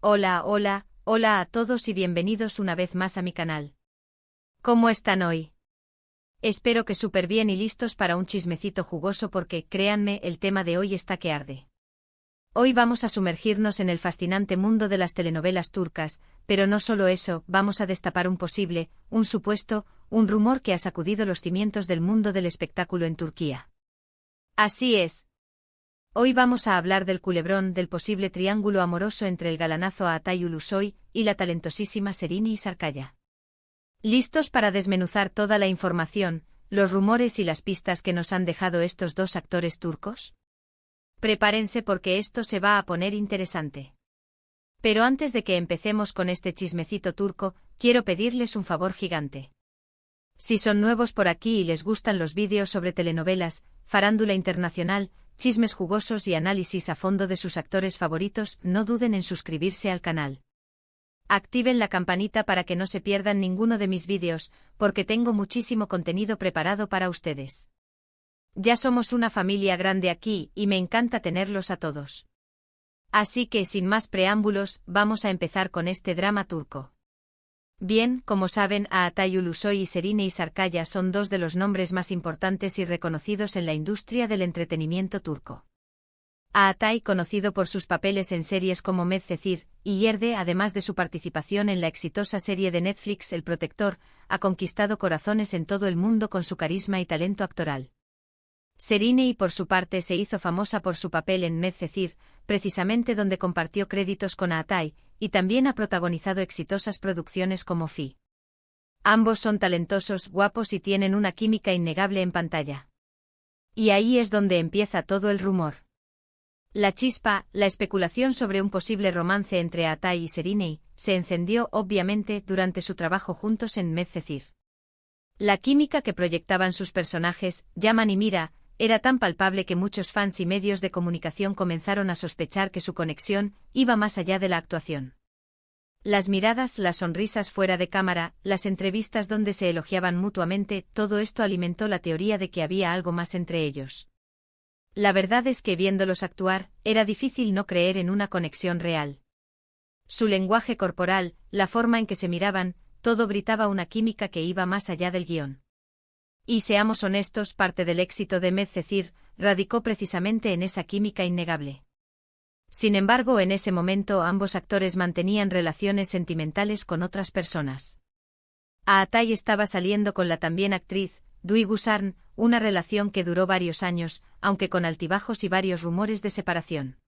Hola a todos y bienvenidos una vez más a mi canal. ¿Cómo están hoy? Espero que súper bien y listos para un chismecito jugoso porque, créanme, el tema de hoy está que arde. Hoy vamos a sumergirnos en el fascinante mundo de las telenovelas turcas, pero no solo eso, vamos a destapar un posible, un supuesto, un rumor que ha sacudido los cimientos del mundo del espectáculo en Turquía. Así es. Hoy vamos a hablar del culebrón del posible triángulo amoroso entre el galanazo Atay Ulusoy y la talentosísima Serini Sarkaya. ¿Listos para desmenuzar toda la información, los rumores y las pistas que nos han dejado estos dos actores turcos? Prepárense porque esto se va a poner interesante. Pero antes de que empecemos con este chismecito turco, quiero pedirles un favor gigante. Si son nuevos por aquí y les gustan los vídeos sobre telenovelas, farándula internacional, chismes jugosos y análisis a fondo de sus actores favoritos, no duden en suscribirse al canal. Activen la campanita para que no se pierdan ninguno de mis vídeos, porque tengo muchísimo contenido preparado para ustedes. Ya somos una familia grande aquí y me encanta tenerlos a todos. Así que sin más preámbulos, vamos a empezar con este drama turco. Bien, como saben, Atay Ulusoy y Serini Sarkaya son dos de los nombres más importantes y reconocidos en la industria del entretenimiento turco. Atay, conocido por sus papeles en series como Medcezir y Yerde, además de su participación en la exitosa serie de Netflix El Protector, ha conquistado corazones en todo el mundo con su carisma y talento actoral. Serini, por su parte, se hizo famosa por su papel en Medcezir, precisamente donde compartió créditos con Atay, y también ha protagonizado exitosas producciones como Fi. Ambos son talentosos, guapos y tienen una química innegable en pantalla. Y ahí es donde empieza todo el rumor. La chispa, la especulación sobre un posible romance entre Atay y Serini, se encendió obviamente durante su trabajo juntos en Medcezir. La química que proyectaban sus personajes, Yaman y Mira, era tan palpable que muchos fans y medios de comunicación comenzaron a sospechar que su conexión iba más allá de la actuación. Las miradas, las sonrisas fuera de cámara, las entrevistas donde se elogiaban mutuamente, todo esto alimentó la teoría de que había algo más entre ellos. La verdad es que viéndolos actuar, era difícil no creer en una conexión real. Su lenguaje corporal, la forma en que se miraban, todo gritaba una química que iba más allá del guión. Y seamos honestos, parte del éxito de Medcezir radicó precisamente en esa química innegable. Sin embargo, en ese momento ambos actores mantenían relaciones sentimentales con otras personas. Atay estaba saliendo con la también actriz, Duygu Sarn, una relación que duró varios años, aunque con altibajos y varios rumores de separación.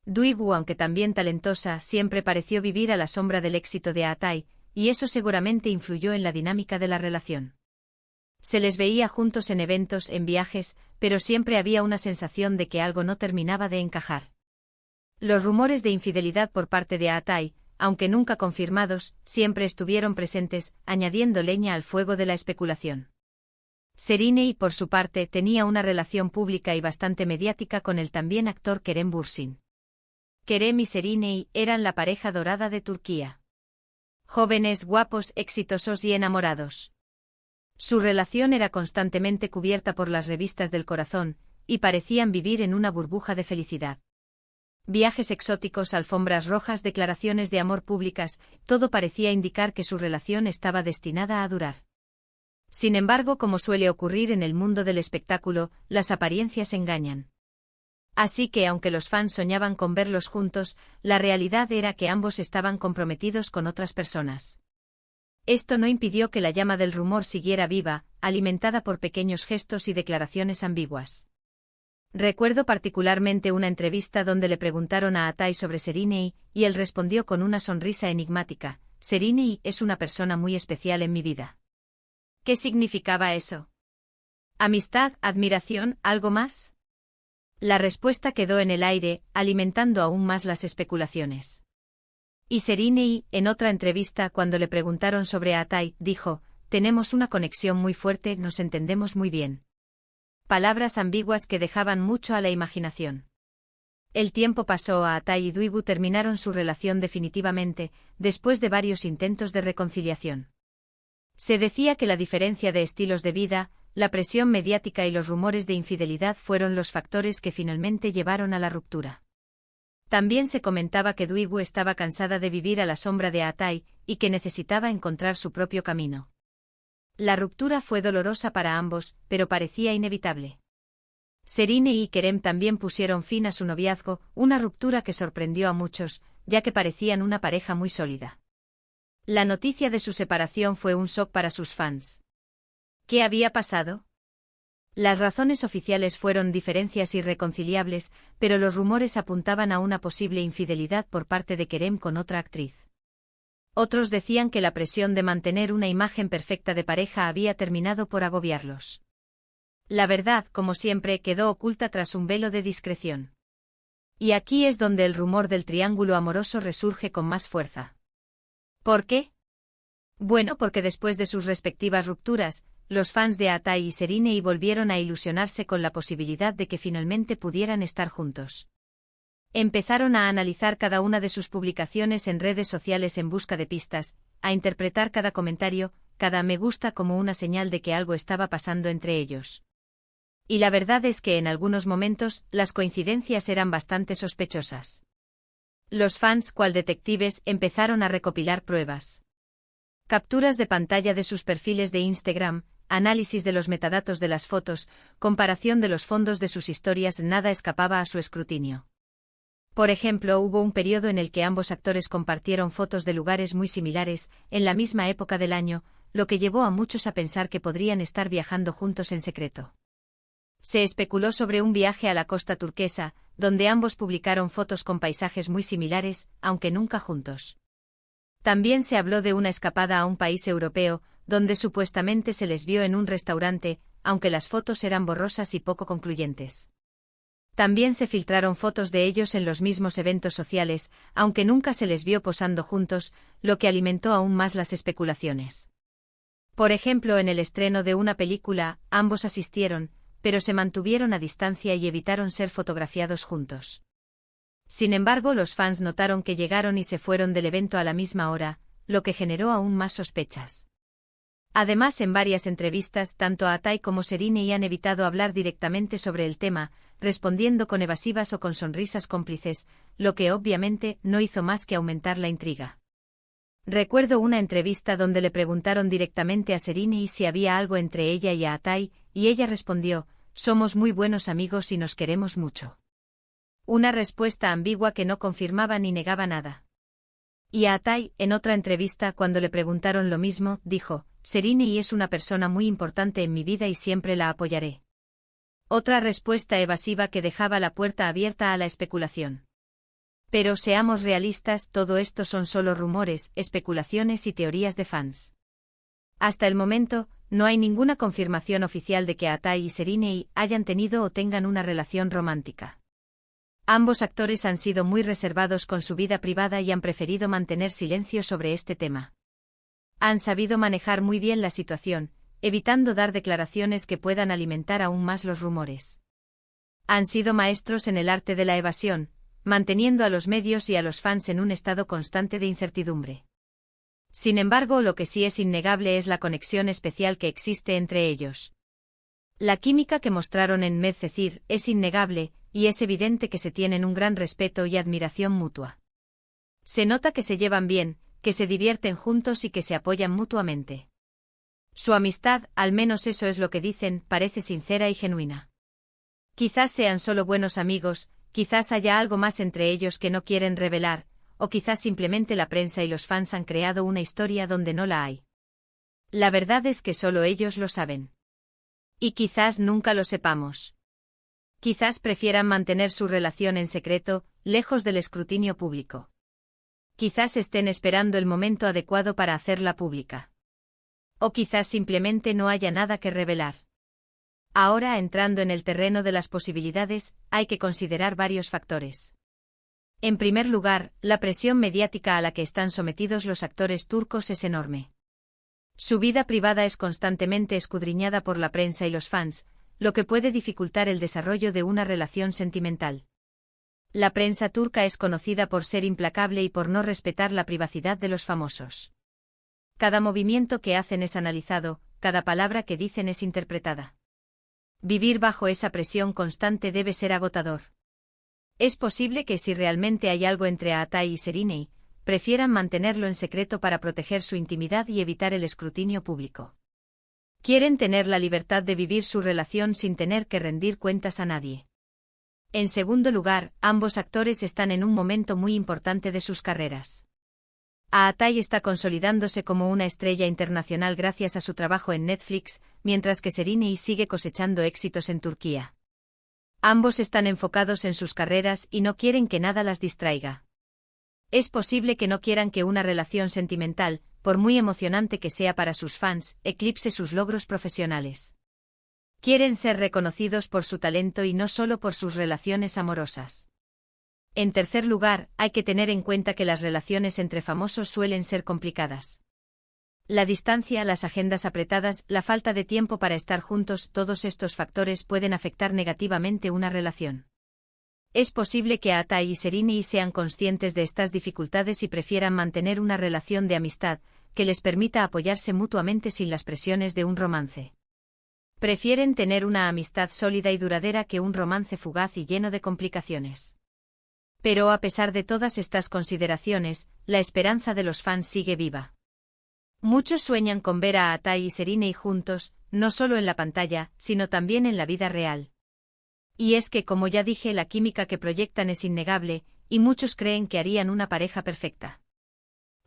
Duygu, aunque también talentosa, siempre pareció vivir a la sombra del éxito de Atay, y eso seguramente influyó en la dinámica de la relación. Se les veía juntos en eventos, en viajes, pero siempre había una sensación de que algo no terminaba de encajar. Los rumores de infidelidad por parte de Atay, aunque nunca confirmados, siempre estuvieron presentes, añadiendo leña al fuego de la especulación. Serini, por su parte, tenía una relación pública y bastante mediática con el también actor Kerem Bürsin. Kerem y Serini eran la pareja dorada de Turquía. Jóvenes, guapos, exitosos y enamorados. Su relación era constantemente cubierta por las revistas del corazón, y parecían vivir en una burbuja de felicidad. Viajes exóticos, alfombras rojas, declaraciones de amor públicas, todo parecía indicar que su relación estaba destinada a durar. Sin embargo, como suele ocurrir en el mundo del espectáculo, las apariencias engañan. Así que aunque los fans soñaban con verlos juntos, la realidad era que ambos estaban comprometidos con otras personas. Esto no impidió que la llama del rumor siguiera viva, alimentada por pequeños gestos y declaraciones ambiguas. Recuerdo particularmente una entrevista donde le preguntaron a Atay sobre Serini, y él respondió con una sonrisa enigmática: Serini es una persona muy especial en mi vida. ¿Qué significaba eso? ¿Amistad, admiración, algo más? La respuesta quedó en el aire, alimentando aún más las especulaciones. Y Serini, en otra entrevista cuando le preguntaron sobre Atay, dijo: tenemos una conexión muy fuerte, nos entendemos muy bien. Palabras ambiguas que dejaban mucho a la imaginación. El tiempo pasó, Atay y Duygu terminaron su relación definitivamente, después de varios intentos de reconciliación. Se decía que la diferencia de estilos de vida, la presión mediática y los rumores de infidelidad fueron los factores que finalmente llevaron a la ruptura. También se comentaba que Duygu estaba cansada de vivir a la sombra de Atay y que necesitaba encontrar su propio camino. La ruptura fue dolorosa para ambos, pero parecía inevitable. Serine y Kerem también pusieron fin a su noviazgo, una ruptura que sorprendió a muchos, ya que parecían una pareja muy sólida. La noticia de su separación fue un shock para sus fans. ¿Qué había pasado? Las razones oficiales fueron diferencias irreconciliables, pero los rumores apuntaban a una posible infidelidad por parte de Kerem con otra actriz. Otros decían que la presión de mantener una imagen perfecta de pareja había terminado por agobiarlos. La verdad, como siempre, quedó oculta tras un velo de discreción. Y aquí es donde el rumor del triángulo amoroso resurge con más fuerza. ¿Por qué? Bueno, porque después de sus respectivas rupturas, los fans de Atay y Serine volvieron a ilusionarse con la posibilidad de que finalmente pudieran estar juntos. Empezaron a analizar cada una de sus publicaciones en redes sociales en busca de pistas, a interpretar cada comentario, cada me gusta como una señal de que algo estaba pasando entre ellos. Y la verdad es que en algunos momentos, las coincidencias eran bastante sospechosas. Los fans, cual detectives, empezaron a recopilar pruebas. Capturas de pantalla de sus perfiles de Instagram, análisis de los metadatos de las fotos, comparación de los fondos de sus historias, nada escapaba a su escrutinio. Por ejemplo, hubo un periodo en el que ambos actores compartieron fotos de lugares muy similares, en la misma época del año, lo que llevó a muchos a pensar que podrían estar viajando juntos en secreto. Se especuló sobre un viaje a la costa turquesa, donde ambos publicaron fotos con paisajes muy similares, aunque nunca juntos. También se habló de una escapada a un país europeo, donde supuestamente se les vio en un restaurante, aunque las fotos eran borrosas y poco concluyentes. También se filtraron fotos de ellos en los mismos eventos sociales, aunque nunca se les vio posando juntos, lo que alimentó aún más las especulaciones. Por ejemplo, en el estreno de una película, ambos asistieron, pero se mantuvieron a distancia y evitaron ser fotografiados juntos. Sin embargo, los fans notaron que llegaron y se fueron del evento a la misma hora, lo que generó aún más sospechas. Además, en varias entrevistas, tanto Atay como Serine han evitado hablar directamente sobre el tema, respondiendo con evasivas o con sonrisas cómplices, lo que obviamente no hizo más que aumentar la intriga. Recuerdo una entrevista donde le preguntaron directamente a Serine si había algo entre ella y Atay, y ella respondió: «Somos muy buenos amigos y nos queremos mucho». Una respuesta ambigua que no confirmaba ni negaba nada. Y Atay, en otra entrevista, cuando le preguntaron lo mismo, dijo: «Serine es una persona muy importante en mi vida y siempre la apoyaré». Otra respuesta evasiva que dejaba la puerta abierta a la especulación. Pero seamos realistas, todo esto son solo rumores, especulaciones y teorías de fans. Hasta el momento, no hay ninguna confirmación oficial de que Atay y Serine hayan tenido o tengan una relación romántica. Ambos actores han sido muy reservados con su vida privada y han preferido mantener silencio sobre este tema. Han sabido manejar muy bien la situación, evitando dar declaraciones que puedan alimentar aún más los rumores. Han sido maestros en el arte de la evasión, manteniendo a los medios y a los fans en un estado constante de incertidumbre. Sin embargo, lo que sí es innegable es la conexión especial que existe entre ellos. La química que mostraron en Medcezir es innegable, y es evidente que se tienen un gran respeto y admiración mutua. Se nota que se llevan bien, que se divierten juntos y que se apoyan mutuamente. Su amistad, al menos eso es lo que dicen, parece sincera y genuina. Quizás sean solo buenos amigos, quizás haya algo más entre ellos que no quieren revelar, o quizás simplemente la prensa y los fans han creado una historia donde no la hay. La verdad es que solo ellos lo saben. Y quizás nunca lo sepamos. Quizás prefieran mantener su relación en secreto, lejos del escrutinio público. Quizás estén esperando el momento adecuado para hacerla pública. O quizás simplemente no haya nada que revelar. Ahora, entrando en el terreno de las posibilidades, hay que considerar varios factores. En primer lugar, la presión mediática a la que están sometidos los actores turcos es enorme. Su vida privada es constantemente escudriñada por la prensa y los fans, lo que puede dificultar el desarrollo de una relación sentimental. La prensa turca es conocida por ser implacable y por no respetar la privacidad de los famosos. Cada movimiento que hacen es analizado, cada palabra que dicen es interpretada. Vivir bajo esa presión constante debe ser agotador. Es posible que si realmente hay algo entre Atay y Seriney, prefieran mantenerlo en secreto para proteger su intimidad y evitar el escrutinio público. Quieren tener la libertad de vivir su relación sin tener que rendir cuentas a nadie. En segundo lugar, ambos actores están en un momento muy importante de sus carreras. Atay está consolidándose como una estrella internacional gracias a su trabajo en Netflix, mientras que Seriney sigue cosechando éxitos en Turquía. Ambos están enfocados en sus carreras y no quieren que nada las distraiga. Es posible que no quieran que una relación sentimental, por muy emocionante que sea para sus fans, eclipse sus logros profesionales. Quieren ser reconocidos por su talento y no solo por sus relaciones amorosas. En tercer lugar, hay que tener en cuenta que las relaciones entre famosos suelen ser complicadas. La distancia, las agendas apretadas, la falta de tiempo para estar juntos, todos estos factores pueden afectar negativamente una relación. Es posible que Atay y Seriney sean conscientes de estas dificultades y prefieran mantener una relación de amistad, que les permita apoyarse mutuamente sin las presiones de un romance. Prefieren tener una amistad sólida y duradera que un romance fugaz y lleno de complicaciones. Pero a pesar de todas estas consideraciones, la esperanza de los fans sigue viva. Muchos sueñan con ver a Atay y Seriney juntos, no solo en la pantalla, sino también en la vida real. Y es que, como ya dije, la química que proyectan es innegable, y muchos creen que harían una pareja perfecta.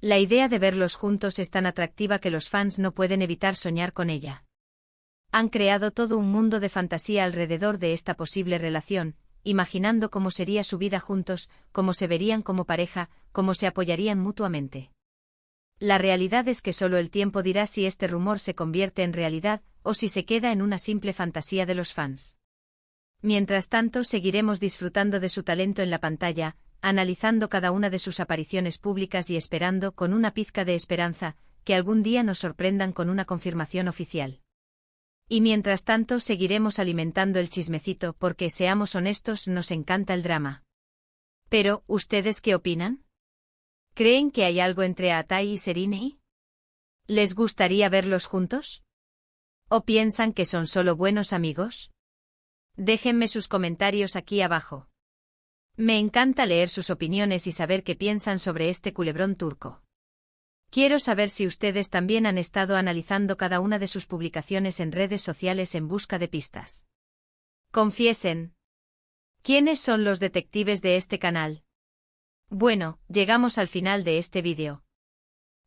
La idea de verlos juntos es tan atractiva que los fans no pueden evitar soñar con ella. Han creado todo un mundo de fantasía alrededor de esta posible relación, imaginando cómo sería su vida juntos, cómo se verían como pareja, cómo se apoyarían mutuamente. La realidad es que solo el tiempo dirá si este rumor se convierte en realidad, o si se queda en una simple fantasía de los fans. Mientras tanto, seguiremos disfrutando de su talento en la pantalla, analizando cada una de sus apariciones públicas y esperando, con una pizca de esperanza, que algún día nos sorprendan con una confirmación oficial. Y mientras tanto seguiremos alimentando el chismecito porque, seamos honestos, nos encanta el drama. Pero, ¿ustedes qué opinan? ¿Creen que hay algo entre Atay y Seriney? ¿Les gustaría verlos juntos? ¿O piensan que son solo buenos amigos? Déjenme sus comentarios aquí abajo. Me encanta leer sus opiniones y saber qué piensan sobre este culebrón turco. Quiero saber si ustedes también han estado analizando cada una de sus publicaciones en redes sociales en busca de pistas. Confiesen. ¿Quiénes son los detectives de este canal? Bueno, llegamos al final de este vídeo.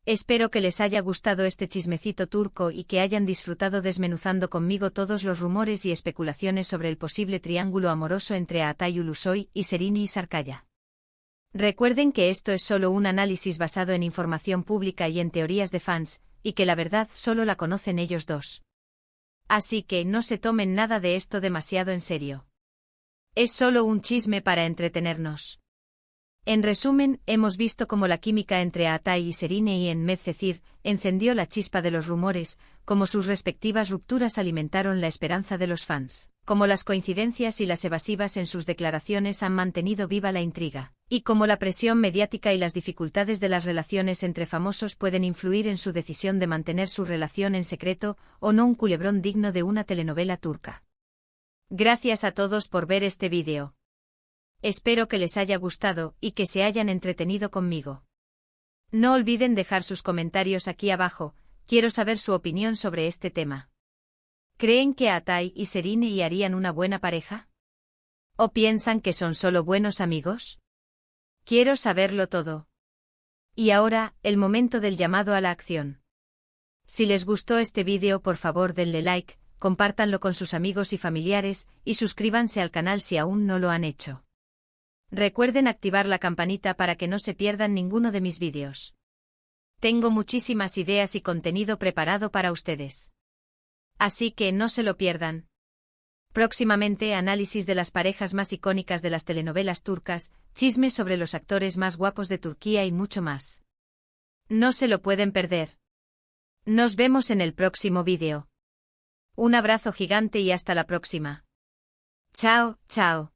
Espero que les haya gustado este chismecito turco y que hayan disfrutado desmenuzando conmigo todos los rumores y especulaciones sobre el posible triángulo amoroso entre Atay Ulusoy y Seriney Sarkaya. Recuerden que esto es solo un análisis basado en información pública y en teorías de fans, y que la verdad solo la conocen ellos dos. Así que no se tomen nada de esto demasiado en serio. Es solo un chisme para entretenernos. En resumen, hemos visto cómo la química entre Atay y Seriney en Medcezir encendió la chispa de los rumores, cómo sus respectivas rupturas alimentaron la esperanza de los fans, cómo las coincidencias y las evasivas en sus declaraciones han mantenido viva la intriga, y cómo la presión mediática y las dificultades de las relaciones entre famosos pueden influir en su decisión de mantener su relación en secreto o no, un culebrón digno de una telenovela turca. Gracias a todos por ver este vídeo. Espero que les haya gustado y que se hayan entretenido conmigo. No olviden dejar sus comentarios aquí abajo, quiero saber su opinión sobre este tema. ¿Creen que Atay y Seriney harían una buena pareja? ¿O piensan que son solo buenos amigos? Quiero saberlo todo. Y ahora, el momento del llamado a la acción. Si les gustó este vídeo, por favor denle like, compártanlo con sus amigos y familiares, y suscríbanse al canal si aún no lo han hecho. Recuerden activar la campanita para que no se pierdan ninguno de mis vídeos. Tengo muchísimas ideas y contenido preparado para ustedes. Así que no se lo pierdan. Próximamente, análisis de las parejas más icónicas de las telenovelas turcas, chismes sobre los actores más guapos de Turquía y mucho más. No se lo pueden perder. Nos vemos en el próximo vídeo. Un abrazo gigante y hasta la próxima. Chao, chao.